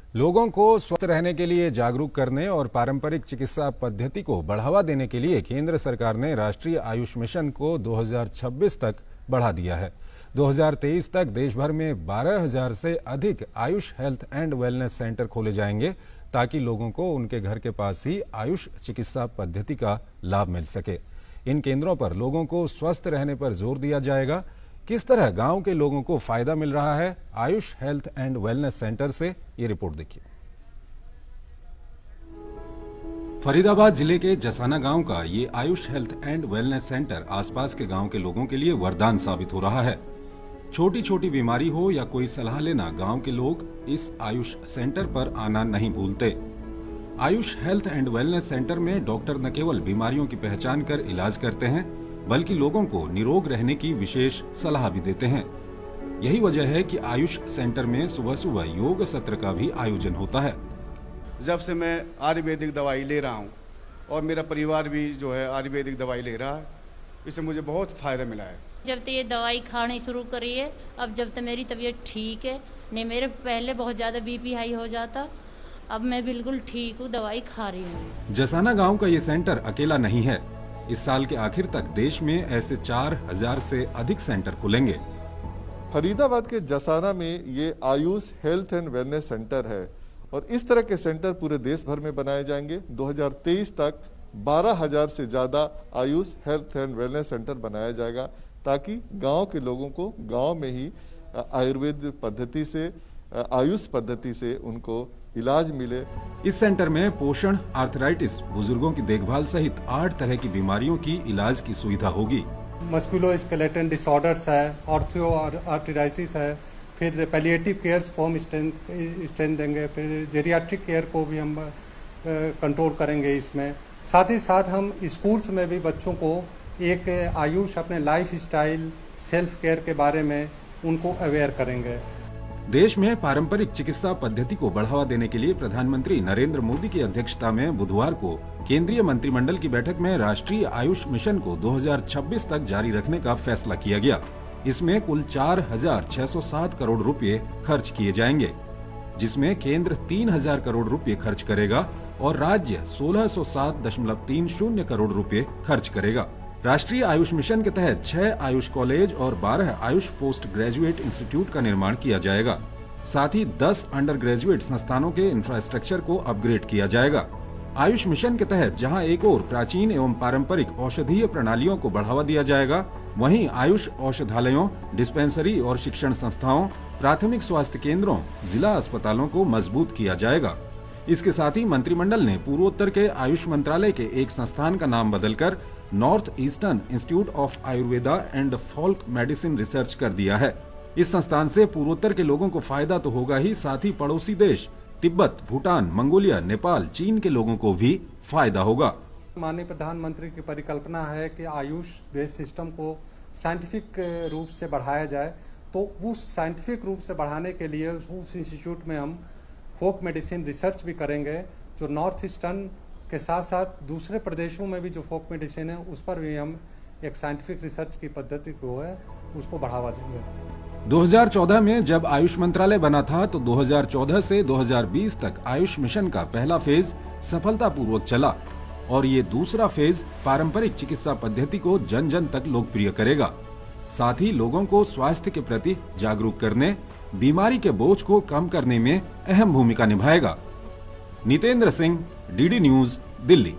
लोगों को स्वस्थ रहने के लिए जागरूक करने और पारंपरिक चिकित्सा पद्धति को बढ़ावा देने के लिए केंद्र सरकार ने राष्ट्रीय आयुष मिशन को 2026 तक बढ़ा दिया है। 2023 तक देश भर में 12,000 से अधिक Ayush health and wellness centre खोले जाएंगे ताकि लोगों को उनके घर के पास ही आयुष चिकित्सा पद्धति का लाभ मिल सके। इन केंद्रों पर लोगों को स्वस्थ रहने पर जोर दिया जाएगा। किस तरह गांव के लोगों को फायदा मिल रहा है Ayush health and wellness centre से, ये रिपोर्ट देखिए। फरीदाबाद जिले के जसाना गांव का ये Ayush health and wellness centre आसपास के गांव के लोगों के लिए वरदान साबित हो रहा है। छोटी छोटी बीमारी हो या कोई सलाह लेना, गांव के लोग इस आयुष सेंटर पर आना नहीं भूलते। Ayush health and wellness centre में डॉक्टर न केवल बीमारियों की पहचान कर इलाज करते हैं बल्कि लोगों को निरोग रहने की विशेष सलाह भी देते हैं। यही वजह है कि आयुष सेंटर में सुबह सुबह योग सत्र का भी आयोजन होता है। जब से मैं आयुर्वेदिक दवाई ले रहा हूँ और मेरा परिवार भी जो है आयुर्वेदिक दवाई ले रहा है, इससे मुझे बहुत फायदा मिला है। जब से ये दवाई खानी शुरू करी है, अब जब तक मेरी तबीयत ठीक है, नहीं मेरे पहले बहुत ज़्यादा बीपी हाई हो जाता, अब मैं बिल्कुल ठीक हूँ, दवाई खा रही हूँ। जसाना गांव का ये सेंटर अकेला नहीं है। इस साल के आखिर तक देश में ऐसे 4,000 से अधिक सेंटर खुलेंगे। फरीदाबाद के जसाना में ये Ayush health and wellness centre है और इस तरह के सेंटर पूरे देश भर में बनाए जाएंगे। 2023 तक 12,000 से ज्यादा Ayush health and wellness centre बनाया जाएगा ताकि गांव के लोगों को गांव में ही आयुर्वेद पद्धति से, आयुष पद्धति से उनको इलाज मिले। इस सेंटर में पोषण, आर्थराइटिस, बुजुर्गों की देखभाल सहित 8 तरह की बीमारियों की इलाज की सुविधा होगी। मस्कुलोस्केलेटल डिसऑर्डर्स है, ऑर्थो आर्थराइटिस है, फिर पैलिएटिव केयर को हम स्ट्रेंथ देंगे, फिर जेरियाट्रिक केयर को भी हम कंट्रोल करेंगे इसमें। साथ ही साथ हम स्कूल्स में भी बच्चों को एक आयुष अपने लाइफ स्टाइल, सेल्फ केयर के बारे में उनको अवेयर करेंगे। देश में पारंपरिक चिकित्सा पद्धति को बढ़ावा देने के लिए प्रधानमंत्री नरेंद्र मोदी की अध्यक्षता में बुधवार को केंद्रीय मंत्रिमंडल की बैठक में राष्ट्रीय आयुष मिशन को 2026 तक जारी रखने का फैसला किया गया। इसमें कुल 4,607 करोड़ रुपए खर्च किए जाएंगे, जिसमें केंद्र 3,000 करोड़ रुपए खर्च करेगा और राज्य 1,607.30 करोड़ रुपए खर्च करेगा। राष्ट्रीय आयुष मिशन के तहत 6 आयुष कॉलेज और 12 आयुष पोस्ट ग्रेजुएट इंस्टीट्यूट का निर्माण किया जाएगा। साथ ही 10 अंडर ग्रेजुएट संस्थानों के इंफ्रास्ट्रक्चर को अपग्रेड किया जाएगा। आयुष मिशन के तहत जहां एक ओर प्राचीन एवं पारंपरिक औषधीय प्रणालियों को बढ़ावा दिया जाएगा, वहीं आयुष औषधालयों, डिस्पेंसरी और शिक्षण संस्थाओं, प्राथमिक स्वास्थ्य केंद्रों, जिला अस्पतालों को मजबूत किया जाएगा। इसके साथ ही मंत्रिमंडल ने पूर्वोत्तर के आयुष मंत्रालय के एक संस्थान का नाम बदलकर north eastern institute of Ayurveda and folk medicine research कर दिया है। इस संस्थान से पूर्वोत्तर के लोगों को फायदा तो होगा ही, साथ ही पड़ोसी देश तिब्बत, भूटान, मंगोलिया, नेपाल, चीन के लोगों को भी फायदा होगा। माननीय प्रधानमंत्री की परिकल्पना है कि आयुष बेस्ड सिस्टम को साइंटिफिक रूप से बढ़ाया जाए, तो उस साइंटिफिक रूप से बढ़ाने के लिए उस इंस्टीट्यूट में हम फोक मेडिसिन रिसर्च भी करेंगे, जो नॉर्थ ईस्टर्न के साथ साथ दूसरे प्रदेशों में भी जो फोक मेडिसिन है उस पर भी हम एक साइंटिफिक रिसर्च की पद्धति को है उसको बढ़ावा देंगे। 2014 में जब आयुष मंत्रालय बना था तो 2014 से 2020 तक आयुष मिशन का पहला फेज सफलतापूर्वक चला और ये दूसरा फेज पारंपरिक चिकित्सा पद्धति को जन जन तक लोकप्रिय करेगा। साथ ही लोगों को स्वास्थ्य के प्रति जागरूक करने, बीमारी के बोझ को कम करने में अहम भूमिका निभाएगा। Nitendra Singh, DD news, Delhi.